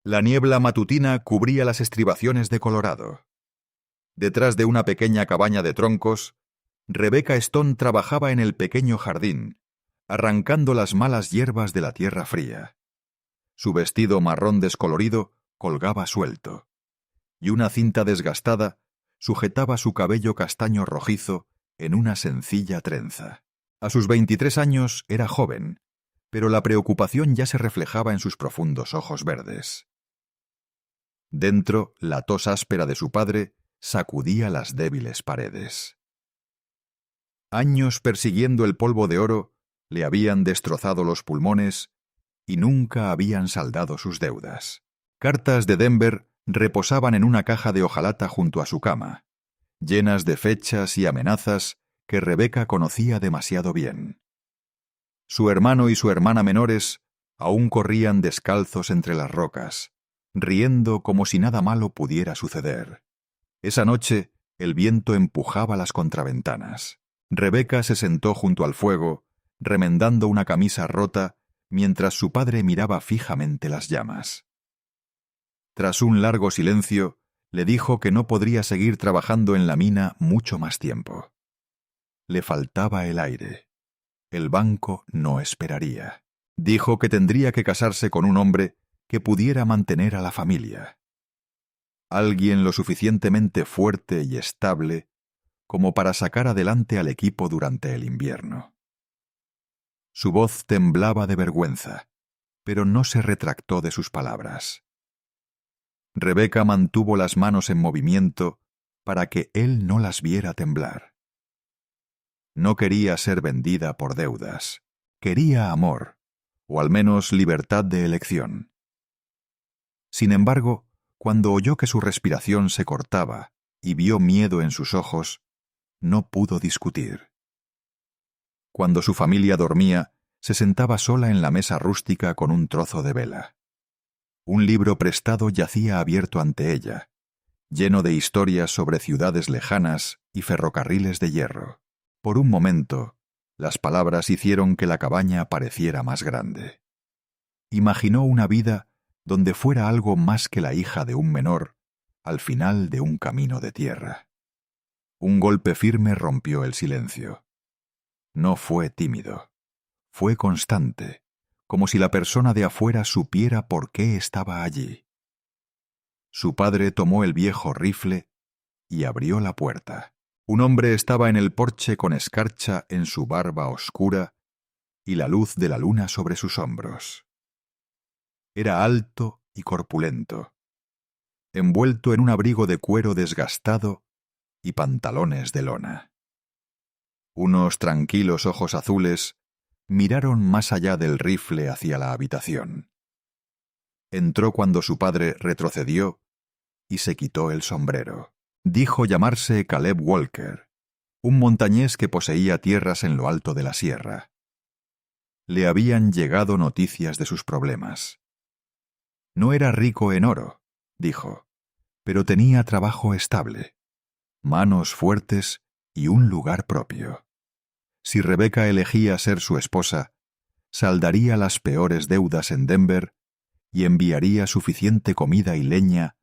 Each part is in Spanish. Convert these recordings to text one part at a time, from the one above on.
La niebla matutina cubría las estribaciones de Colorado. Detrás de una pequeña cabaña de troncos, Rebecca Stone trabajaba en el pequeño jardín, arrancando las malas hierbas de la tierra fría. Su vestido marrón descolorido colgaba suelto, y una cinta desgastada sujetaba su cabello castaño rojizo en una sencilla trenza. A sus 23 años era joven, pero la preocupación ya se reflejaba en sus profundos ojos verdes. Dentro, la tos áspera de su padre sacudía las débiles paredes. Años persiguiendo el polvo de oro le habían destrozado los pulmones y nunca habían saldado sus deudas. Cartas de Denver reposaban en una caja de hojalata junto a su cama, llenas de fechas y amenazas que Rebecca conocía demasiado bien. Su hermano y su hermana menores aún corrían descalzos entre las rocas, riendo como si nada malo pudiera suceder. Esa noche, el viento empujaba las contraventanas. Rebecca se sentó junto al fuego, remendando una camisa rota, mientras su padre miraba fijamente las llamas. Tras un largo silencio, le dijo que no podría seguir trabajando en la mina mucho más tiempo. Le faltaba el aire. El banco no esperaría. Dijo que tendría que casarse con un hombre que pudiera mantener a la familia. Alguien lo suficientemente fuerte y estable como para sacar adelante al equipo durante el invierno. Su voz temblaba de vergüenza, pero no se retractó de sus palabras. Rebecca mantuvo las manos en movimiento para que él no las viera temblar. No quería ser vendida por deudas. Quería amor, o al menos libertad de elección. Sin embargo, cuando oyó que su respiración se cortaba y vio miedo en sus ojos, no pudo discutir. Cuando su familia dormía, se sentaba sola en la mesa rústica con un trozo de vela. Un libro prestado yacía abierto ante ella, lleno de historias sobre ciudades lejanas y ferrocarriles de hierro. Por un momento, las palabras hicieron que la cabaña pareciera más grande. Imaginó una vida donde fuera algo más que la hija de un menor al final de un camino de tierra. Un golpe firme rompió el silencio. No fue tímido. Fue constante, como si la persona de afuera supiera por qué estaba allí. Su padre tomó el viejo rifle y abrió la puerta. Un hombre estaba en el porche con escarcha en su barba oscura y la luz de la luna sobre sus hombros. Era alto y corpulento, envuelto en un abrigo de cuero desgastado y pantalones de lona. Unos tranquilos ojos azules miraron más allá del rifle hacia la habitación. Entró cuando su padre retrocedió y se quitó el sombrero. Dijo llamarse Caleb Walker, un montañés que poseía tierras en lo alto de la sierra. Le habían llegado noticias de sus problemas. No era rico en oro, dijo, pero tenía trabajo estable, manos fuertes y un lugar propio. Si Rebecca elegía ser su esposa, saldaría las peores deudas en Denver y enviaría suficiente comida y leña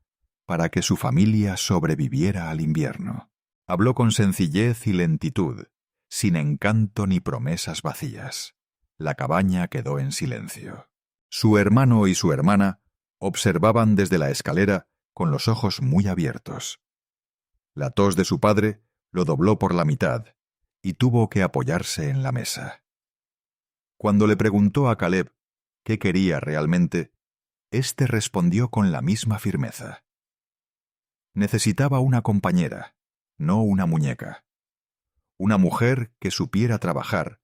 para que su familia sobreviviera al invierno. Habló con sencillez y lentitud, sin encanto ni promesas vacías. La cabaña quedó en silencio. Su hermano y su hermana observaban desde la escalera con los ojos muy abiertos. La tos de su padre lo dobló por la mitad y tuvo que apoyarse en la mesa. Cuando le preguntó a Caleb qué quería realmente, éste respondió con la misma firmeza. Necesitaba una compañera, no una muñeca. Una mujer que supiera trabajar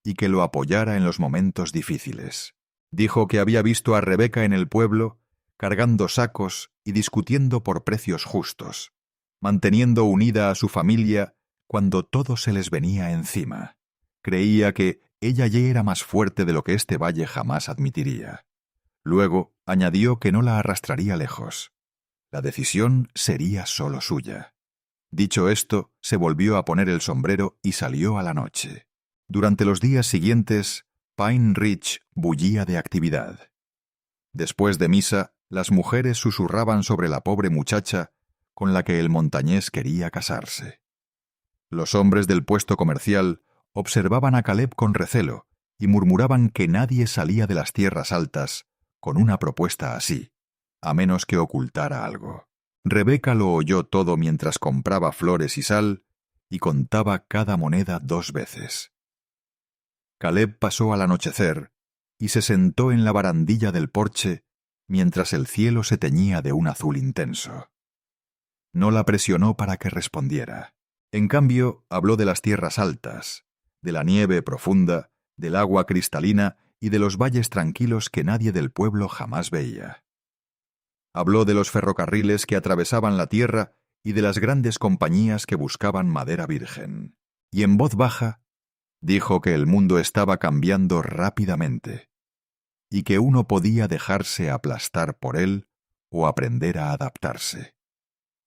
y que lo apoyara en los momentos difíciles. Dijo que había visto a Rebecca en el pueblo cargando sacos y discutiendo por precios justos, manteniendo unida a su familia cuando todo se les venía encima. Creía que ella ya era más fuerte de lo que este valle jamás admitiría. Luego añadió que no la arrastraría lejos. La decisión sería solo suya. Dicho esto, se volvió a poner el sombrero y salió a la noche. Durante los días siguientes, Pine Ridge bullía de actividad. Después de misa, las mujeres susurraban sobre la pobre muchacha con la que el montañés quería casarse. Los hombres del puesto comercial observaban a Caleb con recelo y murmuraban que nadie salía de las tierras altas con una propuesta así, a menos que ocultara algo. Rebeca lo oyó todo mientras compraba flores y sal y contaba cada moneda 2 veces. Caleb pasó al anochecer y se sentó en la barandilla del porche mientras el cielo se teñía de un azul intenso. No la presionó para que respondiera. En cambio, habló de las tierras altas, de la nieve profunda, del agua cristalina y de los valles tranquilos que nadie del pueblo jamás veía. Habló de los ferrocarriles que atravesaban la tierra y de las grandes compañías que buscaban madera virgen. Y en voz baja, dijo que el mundo estaba cambiando rápidamente y que uno podía dejarse aplastar por él o aprender a adaptarse.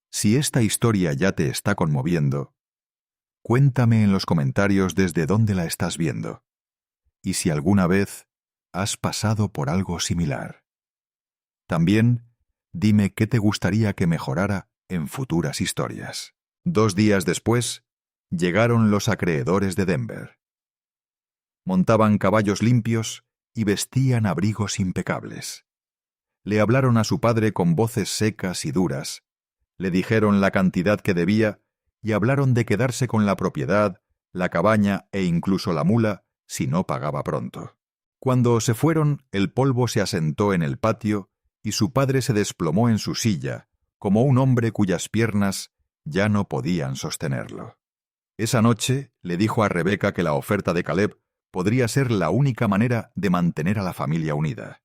Si esta historia ya te está conmoviendo, cuéntame en los comentarios desde dónde la estás viendo y si alguna vez has pasado por algo similar. También, dime qué te gustaría que mejorara en futuras historias. 2 días después, llegaron los acreedores de Denver. Montaban caballos limpios y vestían abrigos impecables. Le hablaron a su padre con voces secas y duras, le dijeron la cantidad que debía y hablaron de quedarse con la propiedad, la cabaña e incluso la mula si no pagaba pronto. Cuando se fueron, el polvo se asentó en el patio y su padre se desplomó en su silla, como un hombre cuyas piernas ya no podían sostenerlo. Esa noche le dijo a Rebeca que la oferta de Caleb podría ser la única manera de mantener a la familia unida.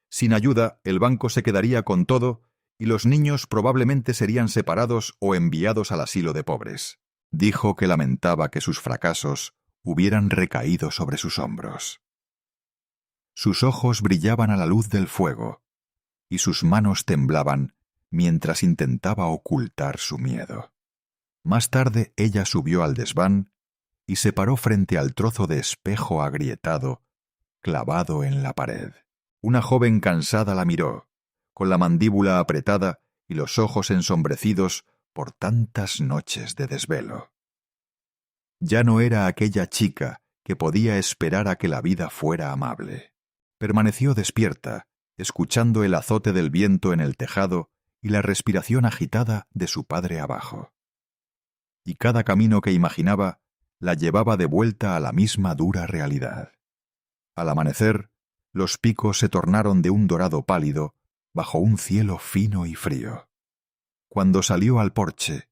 Sin ayuda, el banco se quedaría con todo y los niños probablemente serían separados o enviados al asilo de pobres. Dijo que lamentaba que sus fracasos hubieran recaído sobre sus hombros. Sus ojos brillaban a la luz del fuego y sus manos temblaban mientras intentaba ocultar su miedo. Más tarde ella subió al desván y se paró frente al trozo de espejo agrietado clavado en la pared. Una joven cansada la miró, con la mandíbula apretada y los ojos ensombrecidos por tantas noches de desvelo. Ya no era aquella chica que podía esperar a que la vida fuera amable. Permaneció despierta, escuchando el azote del viento en el tejado y la respiración agitada de su padre abajo. Y cada camino que imaginaba la llevaba de vuelta a la misma dura realidad. Al amanecer, los picos se tornaron de un dorado pálido bajo un cielo fino y frío. Cuando salió al porche,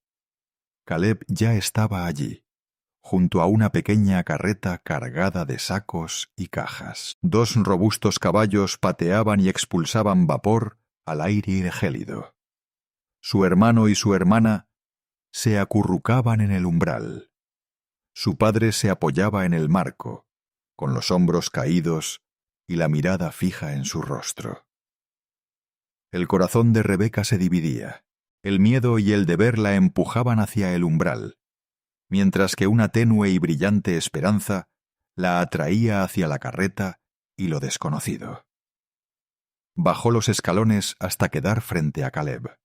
Caleb ya estaba allí, junto a una pequeña carreta cargada de sacos y cajas. 2 robustos caballos pateaban y expulsaban vapor al aire gélido. Su hermano y su hermana se acurrucaban en el umbral. Su padre se apoyaba en el marco, con los hombros caídos y la mirada fija en su rostro. El corazón de Rebeca se dividía. El miedo y el deber la empujaban hacia el umbral, mientras que una tenue y brillante esperanza la atraía hacia la carreta y lo desconocido. Bajó los escalones hasta quedar frente a Caleb.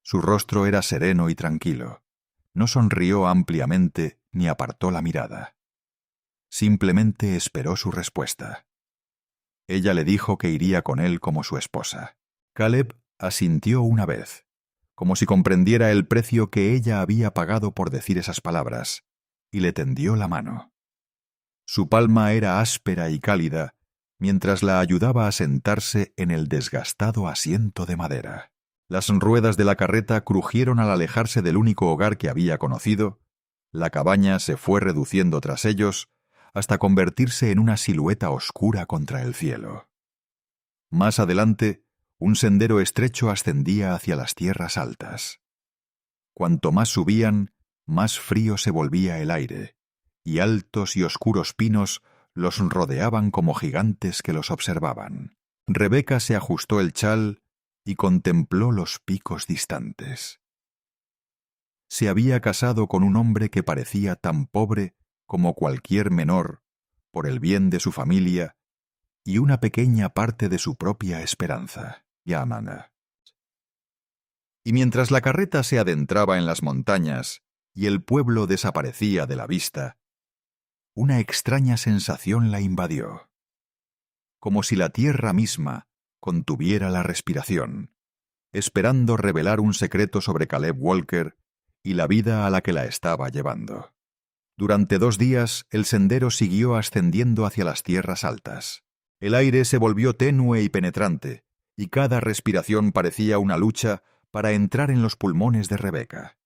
Su rostro era sereno y tranquilo. No sonrió ampliamente ni apartó la mirada. Simplemente esperó su respuesta. Ella le dijo que iría con él como su esposa. Caleb asintió una vez, como si comprendiera el precio que ella había pagado por decir esas palabras, y le tendió la mano. Su palma era áspera y cálida, mientras la ayudaba a sentarse en el desgastado asiento de madera. Las ruedas de la carreta crujieron al alejarse del único hogar que había conocido, la cabaña se fue reduciendo tras ellos, hasta convertirse en una silueta oscura contra el cielo. Más adelante, un sendero estrecho ascendía hacia las tierras altas. Cuanto más subían, más frío se volvía el aire, y altos y oscuros pinos los rodeaban como gigantes que los observaban. Rebeca se ajustó el chal y contempló los picos distantes. Se había casado con un hombre que parecía tan pobre como cualquier menor, por el bien de su familia y una pequeña parte de su propia esperanza. Yamana. Y mientras la carreta se adentraba en las montañas y el pueblo desaparecía de la vista, una extraña sensación la invadió, como si la tierra misma contuviera la respiración, esperando revelar un secreto sobre Caleb Walker y la vida a la que la estaba llevando. Durante 2 días el sendero siguió ascendiendo hacia las tierras altas. El aire se volvió tenue y penetrante, y cada respiración parecía una lucha para entrar en los pulmones de Rebecca.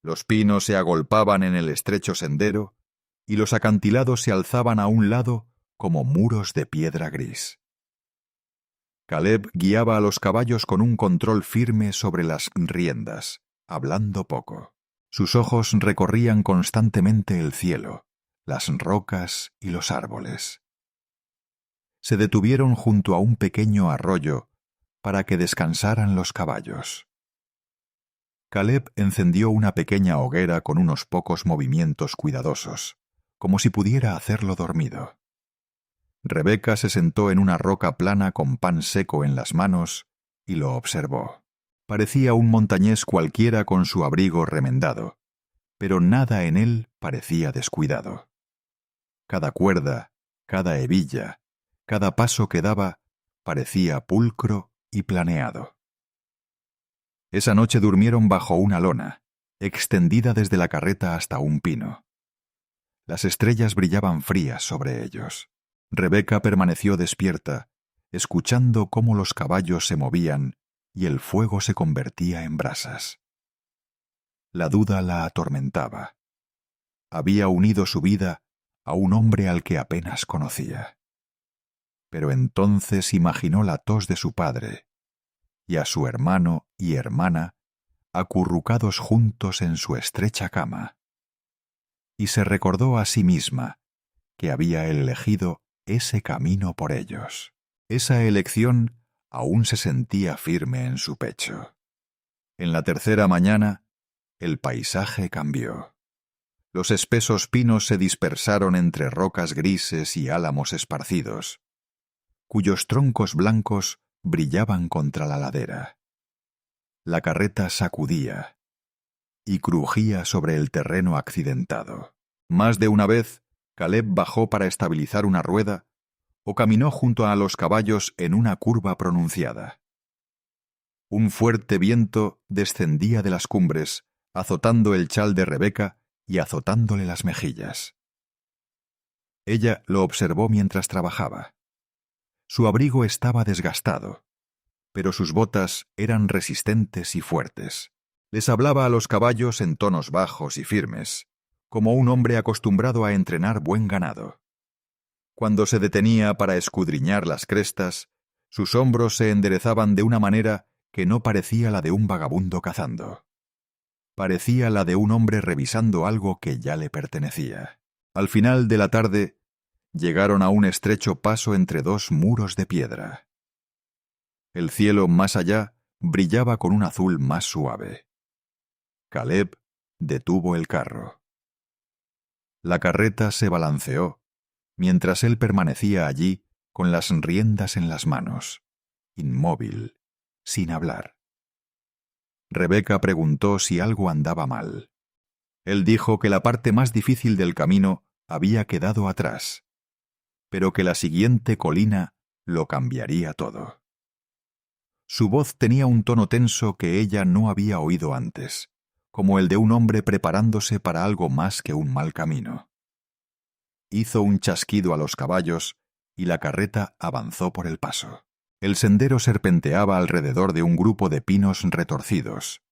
Los pinos se agolpaban en el estrecho sendero, y los acantilados se alzaban a un lado como muros de piedra gris. Caleb guiaba a los caballos con un control firme sobre las riendas, hablando poco. Sus ojos recorrían constantemente el cielo, las rocas y los árboles. Se detuvieron junto a un pequeño arroyo para que descansaran los caballos. Caleb encendió una pequeña hoguera con unos pocos movimientos cuidadosos, como si pudiera hacerlo dormido. Rebecca se sentó en una roca plana con pan seco en las manos y lo observó. Parecía un montañés cualquiera con su abrigo remendado, pero nada en él parecía descuidado. Cada cuerda, cada hebilla, cada paso que daba parecía pulcro y planeado. Esa noche durmieron bajo una lona, extendida desde la carreta hasta un pino. Las estrellas brillaban frías sobre ellos. Rebecca permaneció despierta, escuchando cómo los caballos se movían y el fuego se convertía en brasas. La duda la atormentaba. Había unido su vida a un hombre al que apenas conocía. Pero entonces imaginó la tos de su padre y a su hermano y hermana acurrucados juntos en su estrecha cama. Y se recordó a sí misma que había elegido ese camino por ellos. Esa elección aún se sentía firme en su pecho. En la tercera mañana, el paisaje cambió. Los espesos pinos se dispersaron entre rocas grises y álamos esparcidos, cuyos troncos blancos brillaban contra la ladera. La carreta sacudía y crujía sobre el terreno accidentado. Más de una vez, Caleb bajó para estabilizar una rueda o caminó junto a los caballos en una curva pronunciada. Un fuerte viento descendía de las cumbres, azotando el chal de Rebecca y azotándole las mejillas. Ella lo observó mientras trabajaba. Su abrigo estaba desgastado, pero sus botas eran resistentes y fuertes. Les hablaba a los caballos en tonos bajos y firmes, como un hombre acostumbrado a entrenar buen ganado. Cuando se detenía para escudriñar las crestas, sus hombros se enderezaban de una manera que no parecía la de un vagabundo cazando. Parecía la de un hombre revisando algo que ya le pertenecía. Al final de la tarde, llegaron a un estrecho paso entre 2 muros de piedra. El cielo más allá brillaba con un azul más suave. Caleb detuvo el carro. La carreta se balanceó, mientras él permanecía allí con las riendas en las manos, inmóvil, sin hablar. Rebecca preguntó si algo andaba mal. Él dijo que la parte más difícil del camino había quedado atrás, pero que la siguiente colina lo cambiaría todo. Su voz tenía un tono tenso que ella no había oído antes, como el de un hombre preparándose para algo más que un mal camino. Hizo un chasquido a los caballos y la carreta avanzó por el paso. El sendero serpenteaba alrededor de un grupo de pinos retorcidos,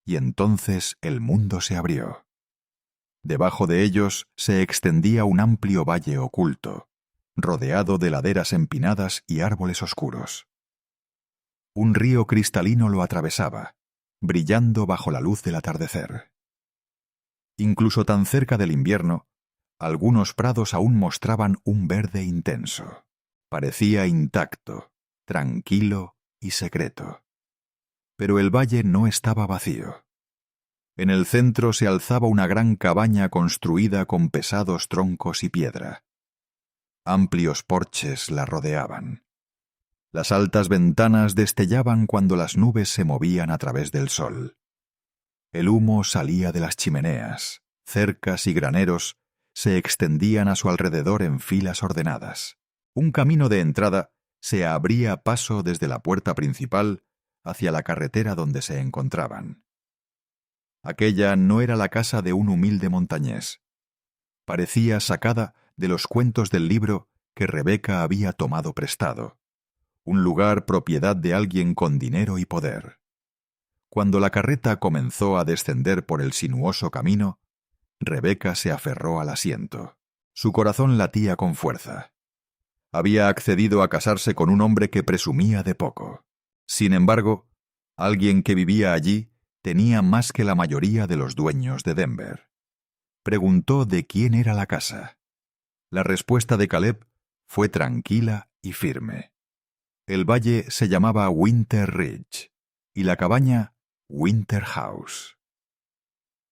y entonces el mundo se abrió. Debajo de ellos se extendía un amplio valle oculto, rodeado de laderas empinadas y árboles oscuros. Un río cristalino lo atravesaba, brillando bajo la luz del atardecer. Incluso tan cerca del invierno, algunos prados aún mostraban un verde intenso. Parecía intacto, tranquilo y secreto. Pero el valle no estaba vacío. En el centro se alzaba una gran cabaña construida con pesados troncos y piedra. Amplios porches la rodeaban. Las altas ventanas destellaban cuando las nubes se movían a través del sol. El humo salía de las chimeneas, cercas y graneros se extendían a su alrededor en filas ordenadas. Un camino de entrada se abría paso desde la puerta principal hacia la carretera donde se encontraban. Aquella no era la casa de un humilde montañés. Parecía sacada de los cuentos del libro que Rebeca había tomado prestado, un lugar propiedad de alguien con dinero y poder. Cuando la carreta comenzó a descender por el sinuoso camino, Rebeca se aferró al asiento. Su corazón latía con fuerza. Había accedido a casarse con un hombre que presumía de poco. Sin embargo, alguien que vivía allí tenía más que la mayoría de los dueños de Denver. Preguntó de quién era la casa. La respuesta de Caleb fue tranquila y firme. El valle se llamaba Winter Ridge y la cabaña Winter House.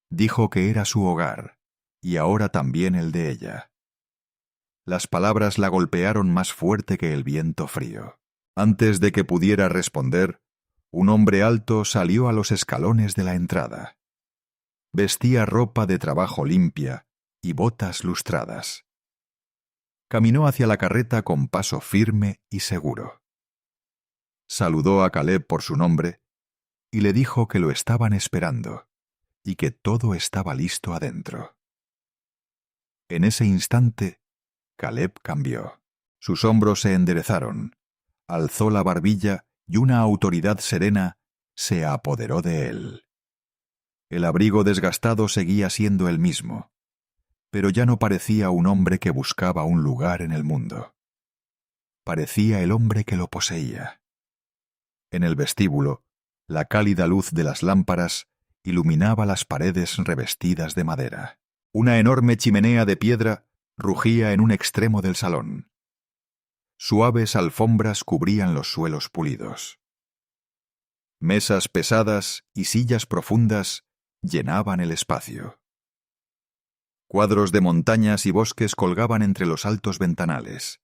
Dijo que era su hogar y ahora también el de ella. Las palabras la golpearon más fuerte que el viento frío. Antes de que pudiera responder, un hombre alto salió a los escalones de la entrada. Vestía ropa de trabajo limpia y botas lustradas. Caminó hacia la carreta con paso firme y seguro. Saludó a Caleb por su nombre y le dijo que lo estaban esperando y que todo estaba listo adentro. En ese instante, Caleb cambió. Sus hombros se enderezaron, alzó la barbilla y una autoridad serena se apoderó de él. El abrigo desgastado seguía siendo el mismo, pero ya no parecía un hombre que buscaba un lugar en el mundo. Parecía el hombre que lo poseía. En el vestíbulo, la cálida luz de las lámparas iluminaba las paredes revestidas de madera. Una enorme chimenea de piedra rugía en un extremo del salón. Suaves alfombras cubrían los suelos pulidos. Mesas pesadas y sillas profundas llenaban el espacio. Cuadros de montañas y bosques colgaban entre los altos ventanales.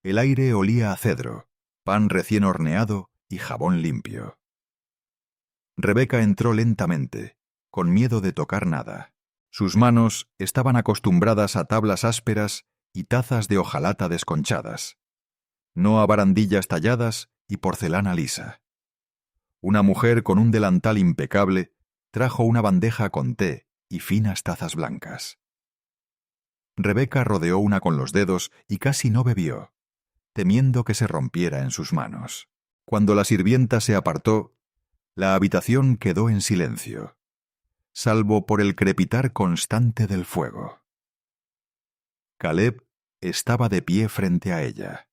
El aire olía a cedro, pan recién horneado y jabón limpio. Rebeca entró lentamente, con miedo de tocar nada. Sus manos estaban acostumbradas a tablas ásperas y tazas de hojalata desconchadas, no a barandillas talladas y porcelana lisa. Una mujer con un delantal impecable trajo una bandeja con té y finas tazas blancas. Rebeca rodeó una con los dedos y casi no bebió, temiendo que se rompiera en sus manos. Cuando la sirvienta se apartó, la habitación quedó en silencio, salvo por el crepitar constante del fuego. Caleb estaba de pie frente a ella.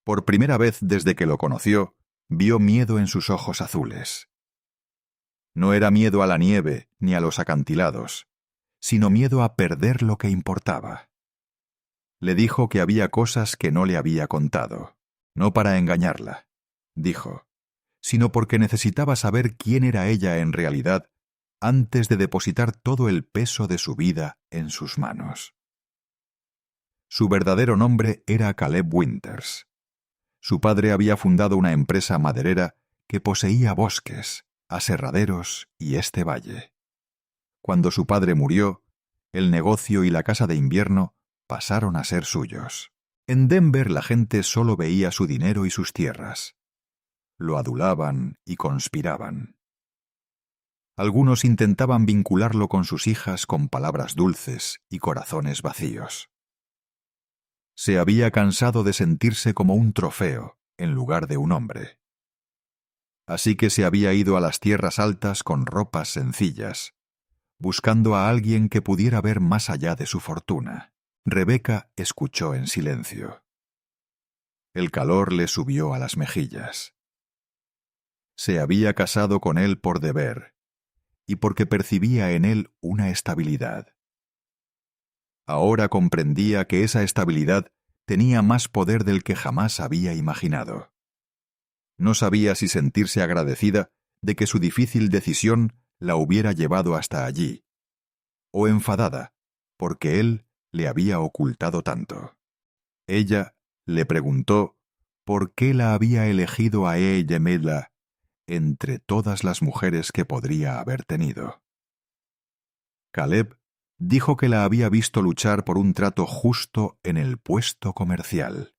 Por primera vez desde que lo conoció, vio miedo en sus ojos azules. No era miedo a la nieve ni a los acantilados, sino miedo a perder lo que importaba. Le dijo que había cosas que no le había contado, no para engañarla, dijo, sino porque necesitaba saber quién era ella en realidad antes de depositar todo el peso de su vida en sus manos. Su verdadero nombre era Caleb Winters. Su padre había fundado una empresa maderera que poseía bosques, aserraderos y este valle. Cuando su padre murió, el negocio y la casa de invierno pasaron a ser suyos. En Denver la gente solo veía su dinero y sus tierras. Lo adulaban y conspiraban. Algunos intentaban vincularlo con sus hijas con palabras dulces y corazones vacíos. Se había cansado de sentirse como un trofeo en lugar de un hombre. Así que se había ido a las tierras altas con ropas sencillas, buscando a alguien que pudiera ver más allá de su fortuna. Rebeca escuchó en silencio. El calor le subió a las mejillas. Se había casado con él por deber, y porque percibía en él una estabilidad. Ahora comprendía que esa estabilidad tenía más poder del que jamás había imaginado. No sabía si sentirse agradecida de que su difícil decisión la hubiera llevado hasta allí, o enfadada porque él le había ocultado tanto. Ella le preguntó ¿Por qué la había elegido a ella entre todas las mujeres que podría haber tenido? Caleb dijo que la había visto luchar por un trato justo en el puesto comercial,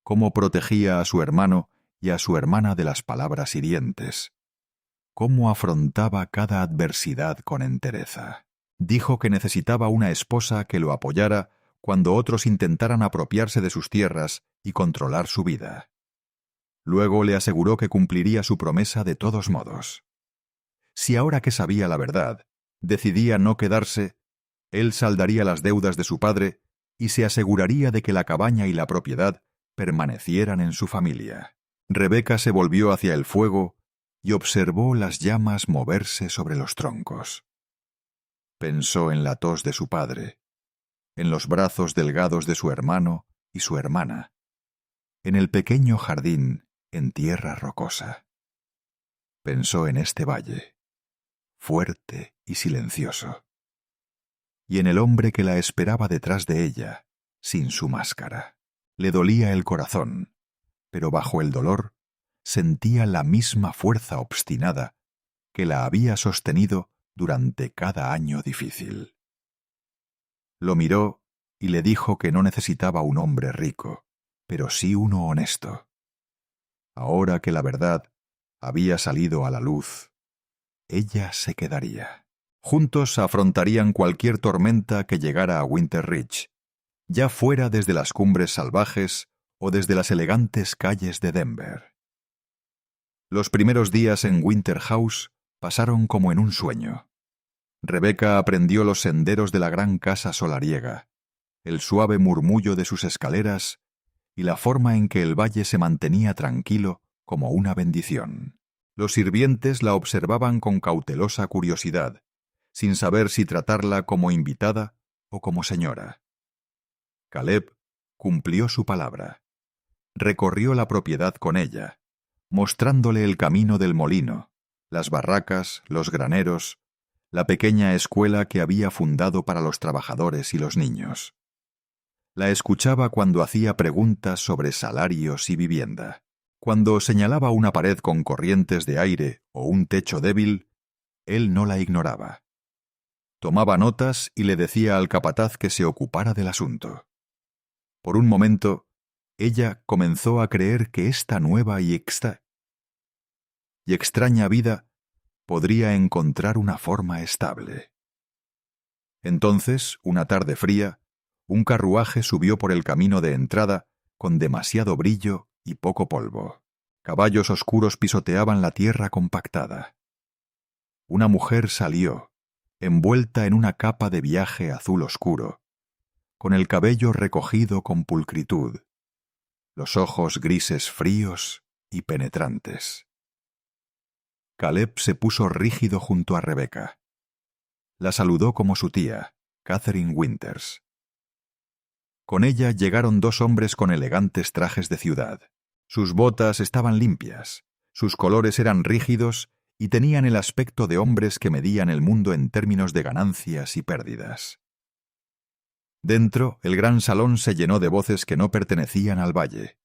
cómo protegía a su hermano y a su hermana de las palabras hirientes, cómo afrontaba cada adversidad con entereza. Dijo que necesitaba una esposa que lo apoyara cuando otros intentaran apropiarse de sus tierras y controlar su vida. Luego le aseguró que cumpliría su promesa de todos modos. Si ahora que sabía la verdad, decidía no quedarse, él saldaría las deudas de su padre y se aseguraría de que la cabaña y la propiedad permanecieran en su familia. Rebeca se volvió hacia el fuego y observó las llamas moverse sobre los troncos. Pensó en la tos de su padre, en los brazos delgados de su hermano y su hermana, en el pequeño jardín en tierra rocosa. Pensó en este valle, fuerte y silencioso, y en el hombre que la esperaba detrás de ella, sin su máscara. Le dolía el corazón, pero bajo el dolor sentía la misma fuerza obstinada que la había sostenido durante cada año difícil. Lo miró y le dijo que no necesitaba un hombre rico, pero sí uno honesto. Ahora que la verdad había salido a la luz, ella se quedaría. Juntos afrontarían cualquier tormenta que llegara a Winter Ridge, ya fuera desde las cumbres salvajes o desde las elegantes calles de Denver. Los primeros días en Winter House pasaron como en un sueño. Rebeca aprendió los senderos de la gran casa solariega, el suave murmullo de sus escaleras y la forma en que el valle se mantenía tranquilo como una bendición. Los sirvientes la observaban con cautelosa curiosidad, sin saber si tratarla como invitada o como señora. Caleb cumplió su palabra. Recorrió la propiedad con ella, mostrándole el camino del molino, las barracas, los graneros, la pequeña escuela que había fundado para los trabajadores y los niños. La escuchaba cuando hacía preguntas sobre salarios y vivienda. Cuando señalaba una pared con corrientes de aire o un techo débil, él no la ignoraba. Tomaba notas y le decía al capataz que se ocupara del asunto. Por un momento, ella comenzó a creer que esta nueva y extraña vida podría encontrar una forma estable. Entonces, una tarde fría, un carruaje subió por el camino de entrada con demasiado brillo y poco polvo. Caballos oscuros pisoteaban la tierra compactada. Una mujer salió, envuelta en una capa de viaje azul oscuro, con el cabello recogido con pulcritud, los ojos grises fríos y penetrantes. Caleb se puso rígido junto a Rebeca. La saludó como su tía, Catherine Winters. Con ella llegaron dos hombres con elegantes trajes de ciudad. Sus botas estaban limpias, sus colores eran rígidos y tenían el aspecto de hombres que medían el mundo en términos de ganancias y pérdidas. Dentro, el gran salón se llenó de voces que no pertenecían al valle.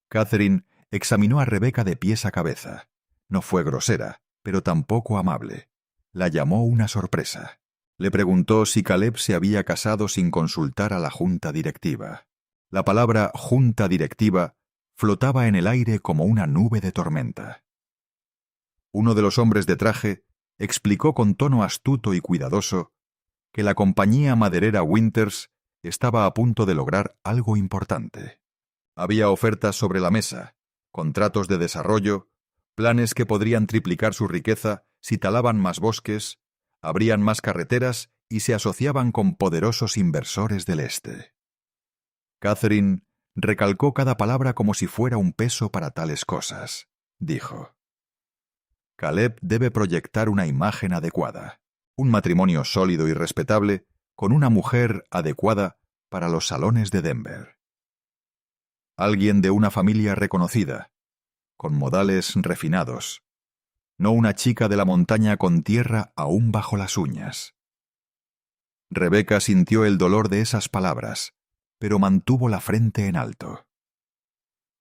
Catherine examinó a Rebeca de pies a cabeza. No fue grosera, pero tampoco amable. La llamó una sorpresa. Le preguntó si Caleb se había casado sin consultar a la junta directiva. La palabra junta directiva flotaba en el aire como una nube de tormenta. Uno de los hombres de traje explicó con tono astuto y cuidadoso que la compañía maderera Winters estaba a punto de lograr algo importante. Había ofertas sobre la mesa, contratos de desarrollo, planes que podrían triplicar su riqueza si talaban más bosques, abrían más carreteras y se asociaban con poderosos inversores del este. Catherine recalcó cada palabra como si fuera un peso para tales cosas. Dijo: Caleb debe proyectar una imagen adecuada, un matrimonio sólido y respetable con una mujer adecuada para los salones de Denver. Alguien de una familia reconocida, con modales refinados, no una chica de la montaña con tierra aún bajo las uñas. Rebeca sintió el dolor de esas palabras, pero mantuvo la frente en alto.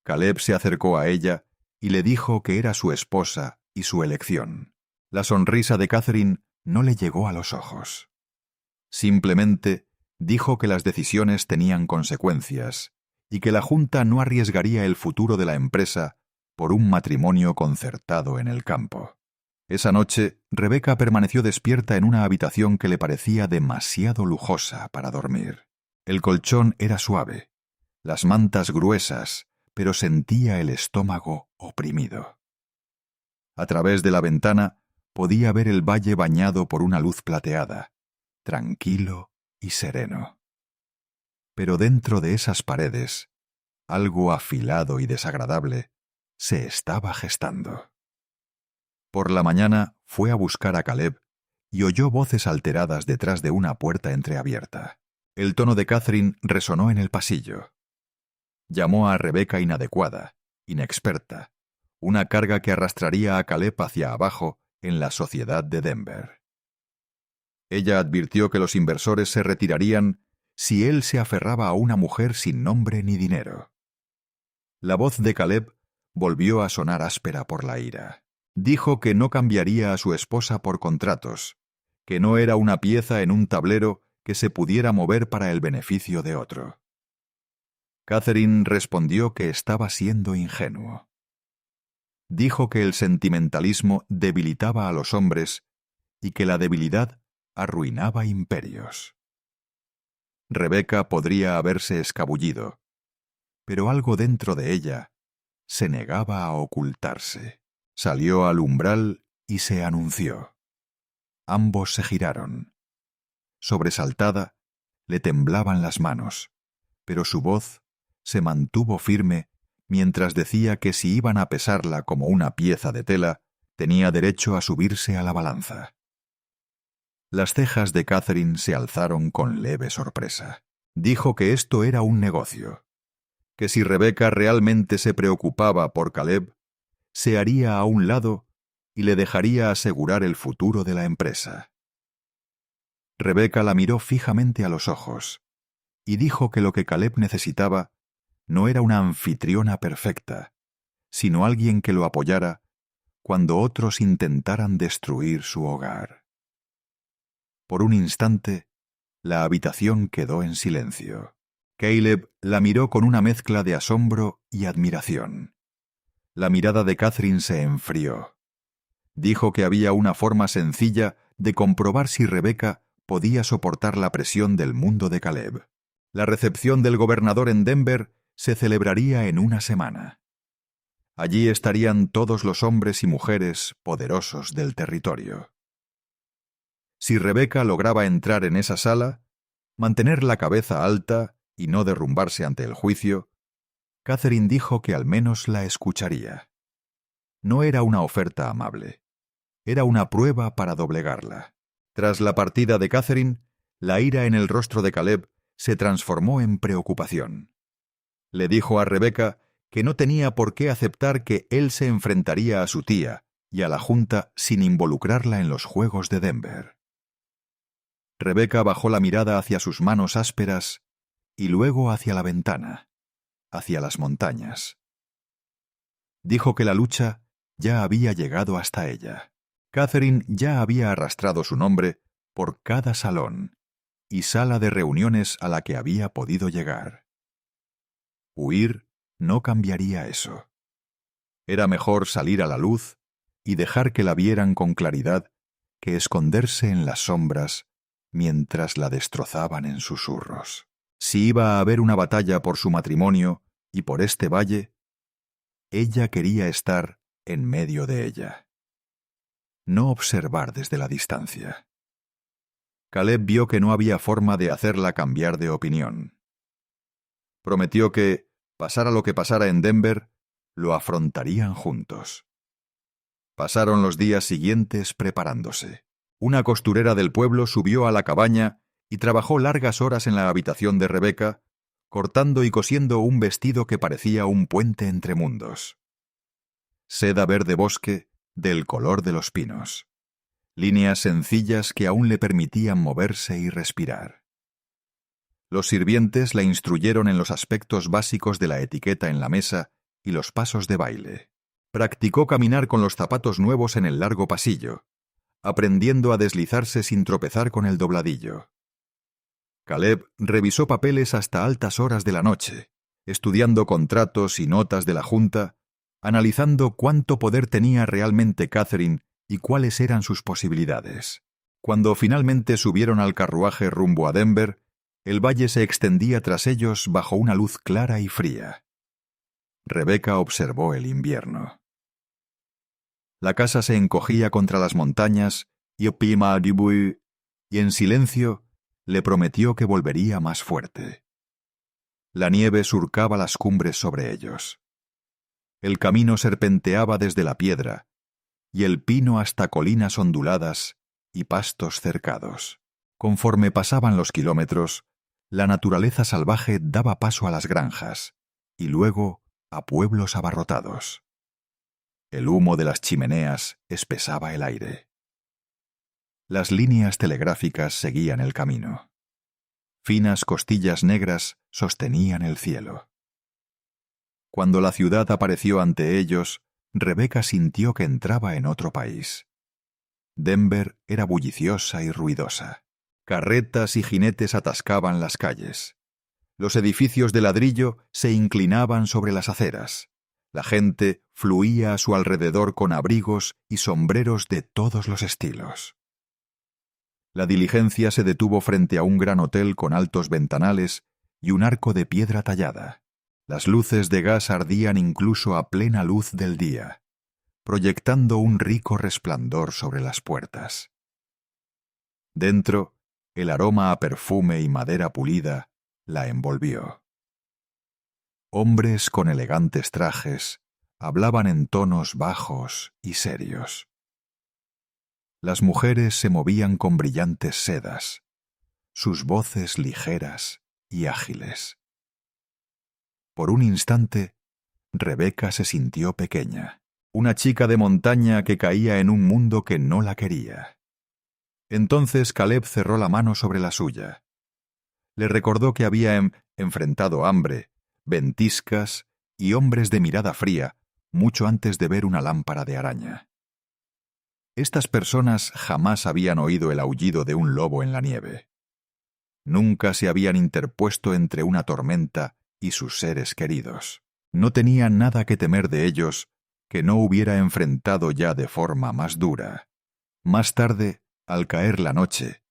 Caleb se acercó a ella y le dijo que era su esposa y su elección. La sonrisa de Catherine no le llegó a los ojos. Simplemente dijo que las decisiones tenían consecuencias y que la Junta no arriesgaría el futuro de la empresa por un matrimonio concertado en el campo. Esa noche, Rebecca permaneció despierta en una habitación que le parecía demasiado lujosa para dormir. El colchón era suave, las mantas gruesas, pero sentía el estómago oprimido. A través de la ventana podía ver el valle bañado por una luz plateada, tranquilo y sereno. Pero dentro de esas paredes, algo afilado y desagradable se estaba gestando. Por la mañana fue a buscar a Caleb y oyó voces alteradas detrás de una puerta entreabierta. El tono de Catherine resonó en el pasillo. Llamó a Rebecca inadecuada, inexperta, una carga que arrastraría a Caleb hacia abajo en la sociedad de Denver. Ella advirtió que los inversores se retirarían si él se aferraba a una mujer sin nombre ni dinero. La voz de Caleb volvió a sonar áspera por la ira. Dijo que no cambiaría a su esposa por contratos, que no era una pieza en un tablero que se pudiera mover para el beneficio de otro. Catherine respondió que estaba siendo ingenuo. Dijo que el sentimentalismo debilitaba a los hombres y que la debilidad arruinaba imperios. Rebecca podría haberse escabullido, pero algo dentro de ella se negaba a ocultarse. Salió al umbral y se anunció. Ambos se giraron. Sobresaltada, le temblaban las manos, pero su voz se mantuvo firme mientras decía que si iban a pesarla como una pieza de tela, tenía derecho a subirse a la balanza. Las cejas de Catherine se alzaron con leve sorpresa. Dijo que esto era un negocio, que si Rebecca realmente se preocupaba por Caleb, se haría a un lado y le dejaría asegurar el futuro de la empresa. Rebecca la miró fijamente a los ojos y dijo que lo que Caleb necesitaba no era una anfitriona perfecta, sino alguien que lo apoyara cuando otros intentaran destruir su hogar. Por un instante, la habitación quedó en silencio. Caleb la miró con una mezcla de asombro y admiración. La mirada de Catherine se enfrió. Dijo que había una forma sencilla de comprobar si Rebecca podía soportar la presión del mundo de Caleb. La recepción del gobernador en Denver se celebraría en una semana. Allí estarían todos los hombres y mujeres poderosos del territorio. Si Rebecca lograba entrar en esa sala, mantener la cabeza alta y no derrumbarse ante el juicio, Catherine dijo que al menos la escucharía. No era una oferta amable. Era una prueba para doblegarla. Tras la partida de Catherine, la ira en el rostro de Caleb se transformó en preocupación. Le dijo a Rebecca que no tenía por qué aceptar que él se enfrentaría a su tía y a la Junta sin involucrarla en los Juegos de Denver. Rebecca bajó la mirada hacia sus manos ásperas y luego hacia la ventana, hacia las montañas. Dijo que la lucha ya había llegado hasta ella. Catherine ya había arrastrado su nombre por cada salón y sala de reuniones a la que había podido llegar. Huir no cambiaría eso. Era mejor salir a la luz y dejar que la vieran con claridad que esconderse en las sombras mientras la destrozaban en susurros. Si iba a haber una batalla por su matrimonio y por este valle, ella quería estar en medio de ella. No observar desde la distancia. Caleb vio que no había forma de hacerla cambiar de opinión. Prometió que, pasara lo que pasara en Denver, lo afrontarían juntos. Pasaron los días siguientes preparándose. Una costurera del pueblo subió a la cabaña y trabajó largas horas en la habitación de Rebecca, cortando y cosiendo un vestido que parecía un puente entre mundos. Seda verde bosque del color de los pinos. Líneas sencillas que aún le permitían moverse y respirar. Los sirvientes la instruyeron en los aspectos básicos de la etiqueta en la mesa y los pasos de baile. Practicó caminar con los zapatos nuevos en el largo pasillo, aprendiendo a deslizarse sin tropezar con el dobladillo. Caleb revisó papeles hasta altas horas de la noche, estudiando contratos y notas de la Junta, analizando cuánto poder tenía realmente Catherine y cuáles eran sus posibilidades. Cuando finalmente subieron al carruaje rumbo a Denver, el valle se extendía tras ellos bajo una luz clara y fría. Rebecca observó el invierno. La casa se encogía contra las montañas y en silencio le prometió que volvería más fuerte. La nieve surcaba las cumbres sobre ellos. El camino serpenteaba desde la piedra y el pino hasta colinas onduladas y pastos cercados. Conforme pasaban los kilómetros, la naturaleza salvaje daba paso a las granjas y luego a pueblos abarrotados. El humo de las chimeneas espesaba el aire. Las líneas telegráficas seguían el camino. Finas costillas negras sostenían el cielo. Cuando la ciudad apareció ante ellos, Rebecca sintió que entraba en otro país. Denver era bulliciosa y ruidosa. Carretas y jinetes atascaban las calles. Los edificios de ladrillo se inclinaban sobre las aceras. La gente fluía a su alrededor con abrigos y sombreros de todos los estilos. La diligencia se detuvo frente a un gran hotel con altos ventanales y un arco de piedra tallada. Las luces de gas ardían incluso a plena luz del día, proyectando un rico resplandor sobre las puertas. Dentro, el aroma a perfume y madera pulida la envolvió. Hombres con elegantes trajes hablaban en tonos bajos y serios. Las mujeres se movían con brillantes sedas, sus voces ligeras y ágiles. Por un instante, Rebecca se sintió pequeña, una chica de montaña que caía en un mundo que no la quería. Entonces Caleb cerró la mano sobre la suya. Le recordó que había enfrentado hambre, ventiscas y hombres de mirada fría mucho antes de ver una lámpara de araña. Estas personas jamás habían oído el aullido de un lobo en la nieve. Nunca se habían interpuesto entre una tormenta y sus seres queridos. No tenían nada que temer de ellos que no hubiera enfrentado ya de forma más dura. Más tarde, al caer la noche,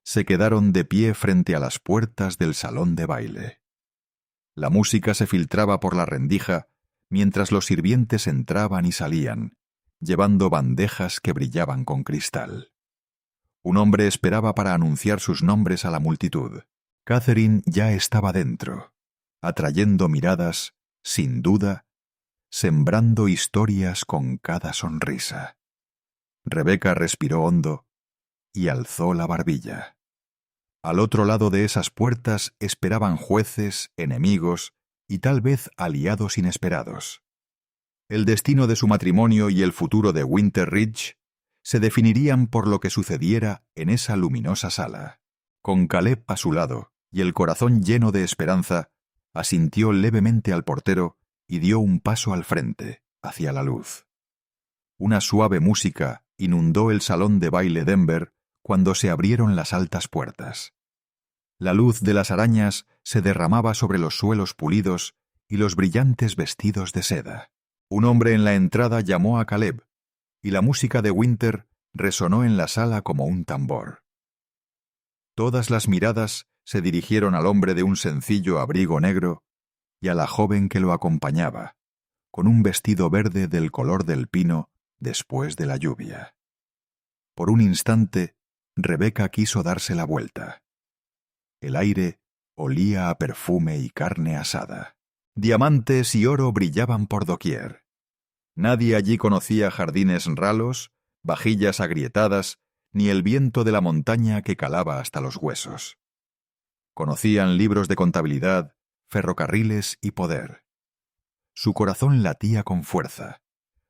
se quedaron de pie frente a las puertas del salón de baile. La música se filtraba por la rendija mientras los sirvientes entraban y salían, llevando bandejas que brillaban con cristal. Un hombre esperaba para anunciar sus nombres a la multitud. Catherine ya estaba dentro, atrayendo miradas, sin duda, sembrando historias con cada sonrisa. Rebecca respiró hondo y alzó la barbilla. Al otro lado de esas puertas esperaban jueces, enemigos y tal vez aliados inesperados. El destino de su matrimonio y el futuro de Winter Ridge se definirían por lo que sucediera en esa luminosa sala. Con Caleb a su lado y el corazón lleno de esperanza, asintió levemente al portero y dio un paso al frente, hacia la luz. Una suave música inundó el salón de baile Denver cuando se abrieron las altas puertas. La luz de las arañas se derramaba sobre los suelos pulidos y los brillantes vestidos de seda. Un hombre en la entrada llamó a Caleb, y la música de Winter resonó en la sala como un tambor. Todas las miradas se dirigieron al hombre de un sencillo abrigo negro y a la joven que lo acompañaba, con un vestido verde del color del pino después de la lluvia. Por un instante, Rebecca quiso darse la vuelta. El aire olía a perfume y carne asada. Diamantes y oro brillaban por doquier. Nadie allí conocía jardines ralos, vajillas agrietadas, ni el viento de la montaña que calaba hasta los huesos. Conocían libros de contabilidad, ferrocarriles y poder. Su corazón latía con fuerza,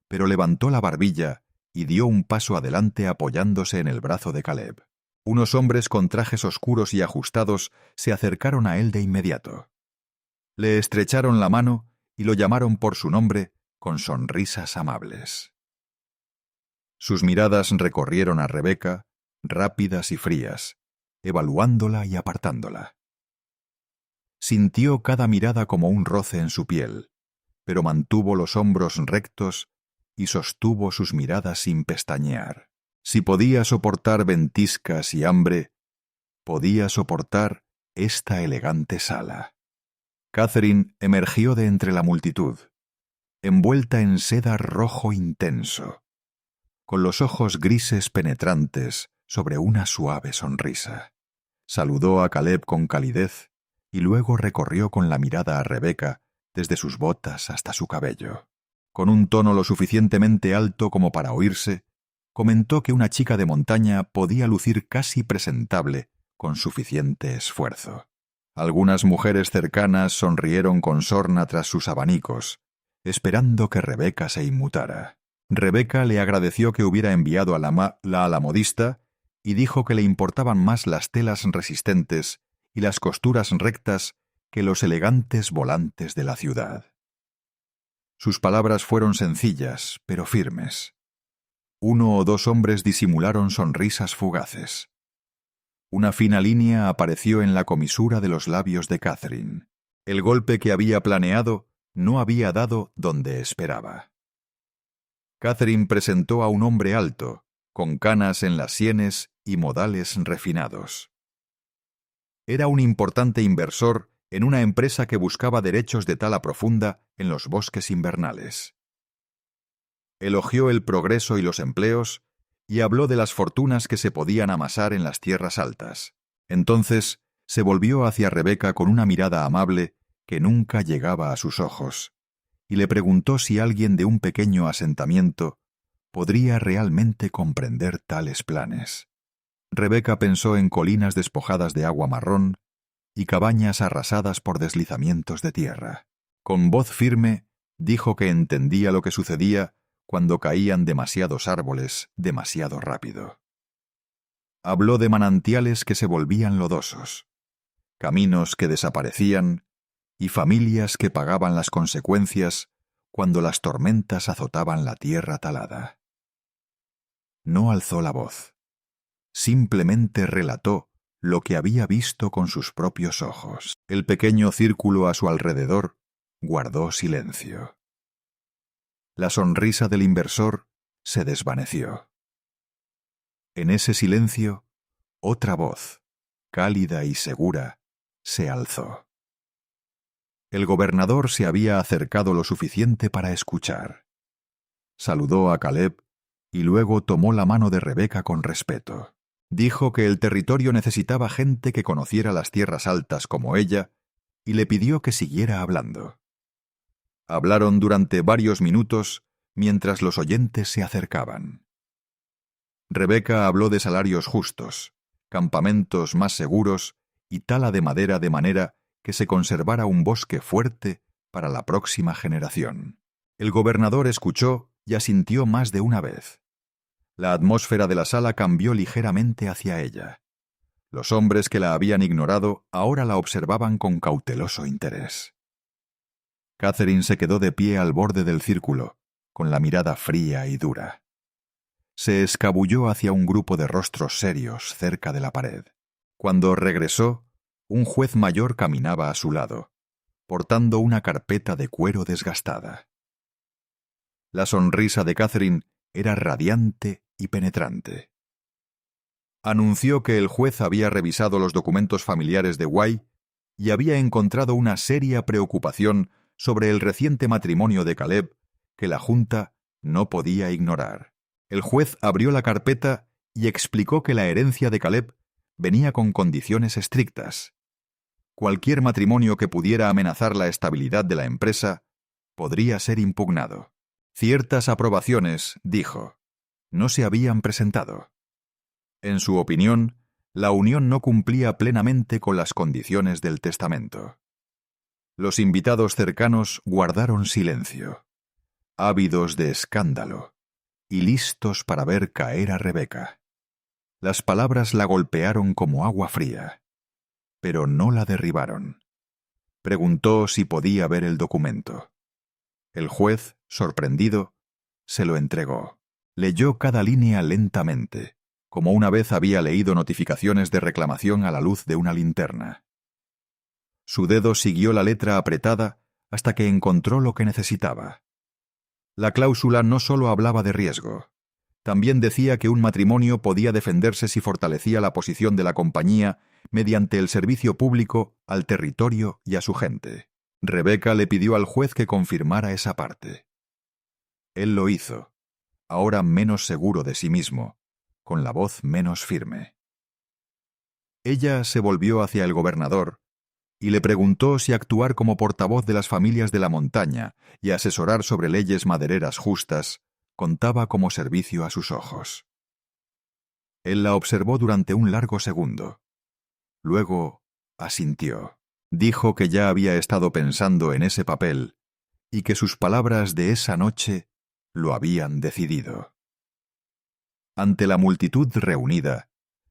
pero levantó la barbilla y dio un paso adelante apoyándose en el brazo de Caleb. Unos hombres con trajes oscuros y ajustados se acercaron a él de inmediato. Le estrecharon la mano y lo llamaron por su nombre con sonrisas amables. Sus miradas recorrieron a Rebeca, rápidas y frías, evaluándola y apartándola. Sintió cada mirada como un roce en su piel, pero mantuvo los hombros rectos y sostuvo sus miradas sin pestañear. Si podía soportar ventiscas y hambre, podía soportar esta elegante sala. Catherine emergió de entre la multitud, envuelta en seda rojo intenso, con los ojos grises penetrantes sobre una suave sonrisa. Saludó a Caleb con calidez y luego recorrió con la mirada a Rebeca desde sus botas hasta su cabello. Con un tono lo suficientemente alto como para oírse, comentó que una chica de montaña podía lucir casi presentable con suficiente esfuerzo. Algunas mujeres cercanas sonrieron con sorna tras sus abanicos, esperando que Rebeca se inmutara. Rebeca le agradeció que hubiera enviado a la modista y dijo que le importaban más las telas resistentes y las costuras rectas que los elegantes volantes de la ciudad. Sus palabras fueron sencillas, pero firmes. 1 o 2 hombres disimularon sonrisas fugaces. Una fina línea apareció en la comisura de los labios de Catherine. El golpe que había planeado no había dado donde esperaba. Catherine presentó a un hombre alto, con canas en las sienes y modales refinados. Era un importante inversor en una empresa que buscaba derechos de tala profunda en los bosques invernales. Elogió el progreso y los empleos y habló de las fortunas que se podían amasar en las tierras altas. Entonces se volvió hacia Rebeca con una mirada amable que nunca llegaba a sus ojos, y le preguntó si alguien de un pequeño asentamiento podría realmente comprender tales planes. Rebeca pensó en colinas despojadas de agua marrón y cabañas arrasadas por deslizamientos de tierra. Con voz firme dijo que entendía lo que sucedía cuando caían demasiados árboles demasiado rápido. Habló de manantiales que se volvían lodosos, caminos que desaparecían y familias que pagaban las consecuencias cuando las tormentas azotaban la tierra talada. No alzó la voz. Simplemente relató lo que había visto con sus propios ojos. El pequeño círculo a su alrededor guardó silencio. La sonrisa del inversor se desvaneció. En ese silencio, otra voz, cálida y segura, se alzó. El gobernador se había acercado lo suficiente para escuchar. Saludó a Caleb y luego tomó la mano de Rebeca con respeto. Dijo que el territorio necesitaba gente que conociera las tierras altas como ella y le pidió que siguiera hablando. Hablaron durante varios minutos mientras los oyentes se acercaban. Rebeca habló de salarios justos, campamentos más seguros y tala de madera de manera que se conservara un bosque fuerte para la próxima generación. El gobernador escuchó y asintió más de una vez. La atmósfera de la sala cambió ligeramente hacia ella. Los hombres que la habían ignorado ahora la observaban con cauteloso interés. Catherine se quedó de pie al borde del círculo, con la mirada fría y dura. Se escabulló hacia un grupo de rostros serios cerca de la pared. Cuando regresó, un juez mayor caminaba a su lado, portando una carpeta de cuero desgastada. La sonrisa de Catherine era radiante y penetrante. Anunció que el juez había revisado los documentos familiares de Guy y había encontrado una seria preocupación sobre el reciente matrimonio de Caleb que la Junta no podía ignorar. El juez abrió la carpeta y explicó que la herencia de Caleb venía con condiciones estrictas. Cualquier matrimonio que pudiera amenazar la estabilidad de la empresa podría ser impugnado. Ciertas aprobaciones, dijo, no se habían presentado. En su opinión, la unión no cumplía plenamente con las condiciones del testamento. Los invitados cercanos guardaron silencio, ávidos de escándalo y listos para ver caer a Rebeca. Las palabras la golpearon como agua fría, pero no la derribaron. Preguntó si podía ver el documento. El juez, sorprendido, se lo entregó. Leyó cada línea lentamente, como una vez había leído notificaciones de reclamación a la luz de una linterna. Su dedo siguió la letra apretada hasta que encontró lo que necesitaba. La cláusula no solo hablaba de riesgo, también decía que un matrimonio podía defenderse si fortalecía la posición de la compañía mediante el servicio público al territorio y a su gente. Rebecca le pidió al juez que confirmara esa parte. Él lo hizo, ahora menos seguro de sí mismo, con la voz menos firme. Ella se volvió hacia el gobernador y le preguntó si actuar como portavoz de las familias de la montaña y asesorar sobre leyes madereras justas contaba como servicio a sus ojos. Él la observó durante un largo segundo. Luego asintió. Dijo que ya había estado pensando en ese papel y que sus palabras de esa noche lo habían decidido. Ante la multitud reunida,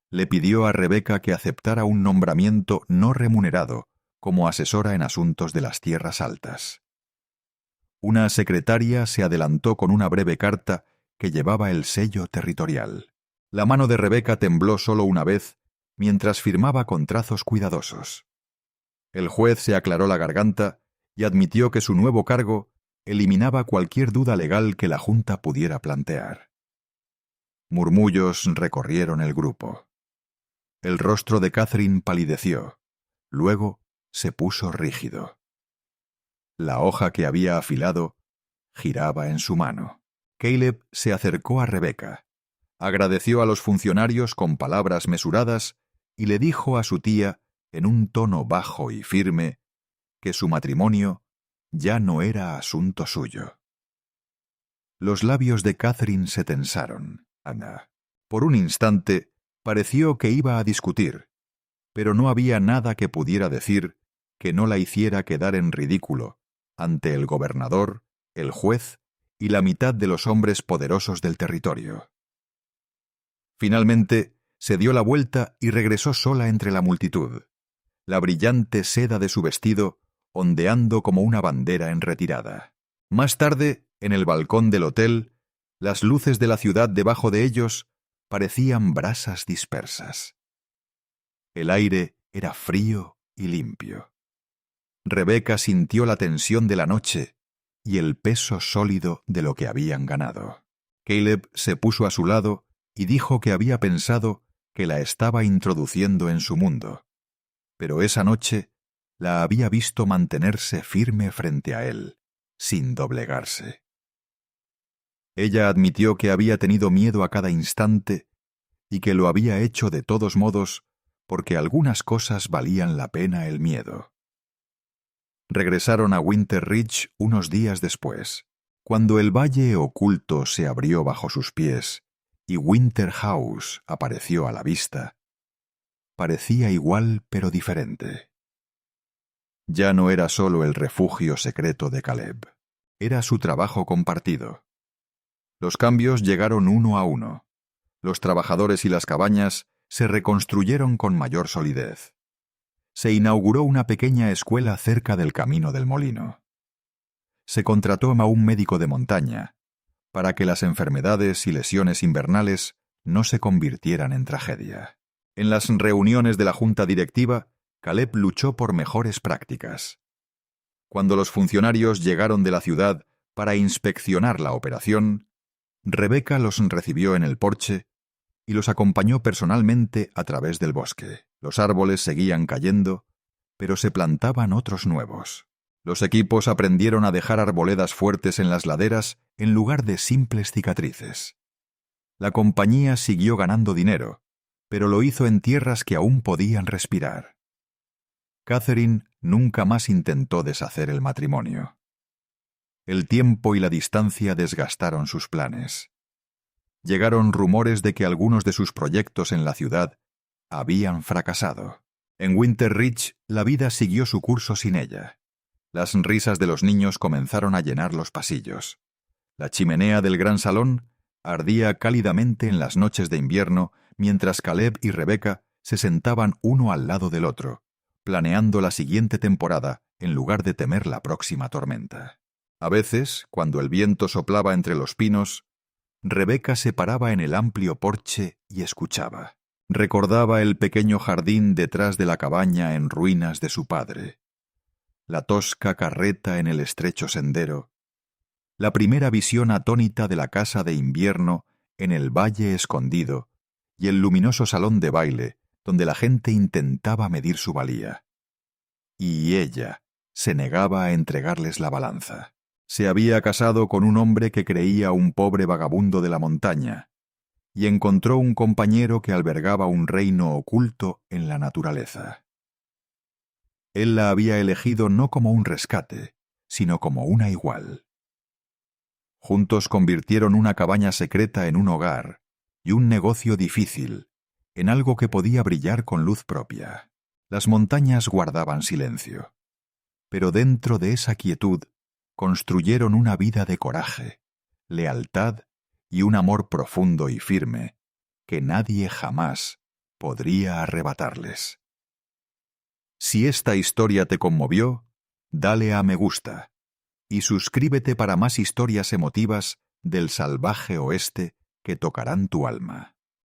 le pidió a Rebecca que aceptara un nombramiento no remunerado como asesora en asuntos de las tierras altas. Una secretaria se adelantó con una breve carta que llevaba el sello territorial. La mano de Rebecca tembló solo una vez mientras firmaba con trazos cuidadosos. El juez se aclaró la garganta y admitió que su nuevo cargo eliminaba cualquier duda legal que la Junta pudiera plantear. Murmullos recorrieron el grupo. El rostro de Catherine palideció. Luego se puso rígido. La hoja que había afilado giraba en su mano. Caleb se acercó a Rebecca, agradeció a los funcionarios con palabras mesuradas y le dijo a su tía, en un tono bajo y firme, que su matrimonio ya no era asunto suyo. Los labios de Catherine se tensaron. Por un instante pareció que iba a discutir, pero no había nada que pudiera decir que no la hiciera quedar en ridículo ante el gobernador, el juez y la mitad de los hombres poderosos del territorio. Finalmente, se dio la vuelta y regresó sola entre la multitud, la brillante seda de su vestido ondeando como una bandera en retirada. Más tarde, en el balcón del hotel, las luces de la ciudad debajo de ellos parecían brasas dispersas. El aire era frío y limpio. Rebecca sintió la tensión de la noche y el peso sólido de lo que habían ganado. Caleb se puso a su lado y dijo que había pensado que la estaba introduciendo en su mundo, pero esa noche la había visto mantenerse firme frente a él, sin doblegarse. Ella admitió que había tenido miedo a cada instante y que lo había hecho de todos modos porque algunas cosas valían la pena el miedo. Regresaron a Winter Ridge unos días después, cuando el valle oculto se abrió bajo sus pies y Winter House apareció a la vista. Parecía igual pero diferente. Ya no era solo el refugio secreto de Caleb, era su trabajo compartido. Los cambios llegaron uno a uno. Los trabajadores y las cabañas se reconstruyeron con mayor solidez. Se inauguró una pequeña escuela cerca del camino del molino. Se contrató a un médico de montaña para que las enfermedades y lesiones invernales no se convirtieran en tragedia. En las reuniones de la junta directiva, Caleb luchó por mejores prácticas. Cuando los funcionarios llegaron de la ciudad para inspeccionar la operación, Rebecca los recibió en el porche y los acompañó personalmente a través del bosque. Los árboles seguían cayendo, pero se plantaban otros nuevos. Los equipos aprendieron a dejar arboledas fuertes en las laderas en lugar de simples cicatrices. La compañía siguió ganando dinero, pero lo hizo en tierras que aún podían respirar. Catherine nunca más intentó deshacer el matrimonio. El tiempo y la distancia desgastaron sus planes. Llegaron rumores de que algunos de sus proyectos en la ciudad habían fracasado. En Winter Ridge la vida siguió su curso sin ella. Las risas de los niños comenzaron a llenar los pasillos. La chimenea del gran salón ardía cálidamente en las noches de invierno mientras Caleb y Rebecca se sentaban uno al lado del otro, planeando la siguiente temporada en lugar de temer la próxima tormenta. A veces, cuando el viento soplaba entre los pinos, Rebeca se paraba en el amplio porche y escuchaba. Recordaba el pequeño jardín detrás de la cabaña en ruinas de su padre, la tosca carreta en el estrecho sendero, la primera visión atónita de la casa de invierno en el valle escondido y el luminoso salón de baile donde la gente intentaba medir su valía. Y ella se negaba a entregarles la balanza. Se había casado con un hombre que creía un pobre vagabundo de la montaña, y encontró un compañero que albergaba un reino oculto en la naturaleza. Él la había elegido no como un rescate, sino como una igual. Juntos convirtieron una cabaña secreta en un hogar y un negocio difícil en algo que podía brillar con luz propia. Las montañas guardaban silencio, pero dentro de esa quietud construyeron una vida de coraje, lealtad y un amor profundo y firme que nadie jamás podría arrebatarles. Si esta historia te conmovió, dale a me gusta y suscríbete para más historias emotivas del salvaje oeste que tocarán tu alma.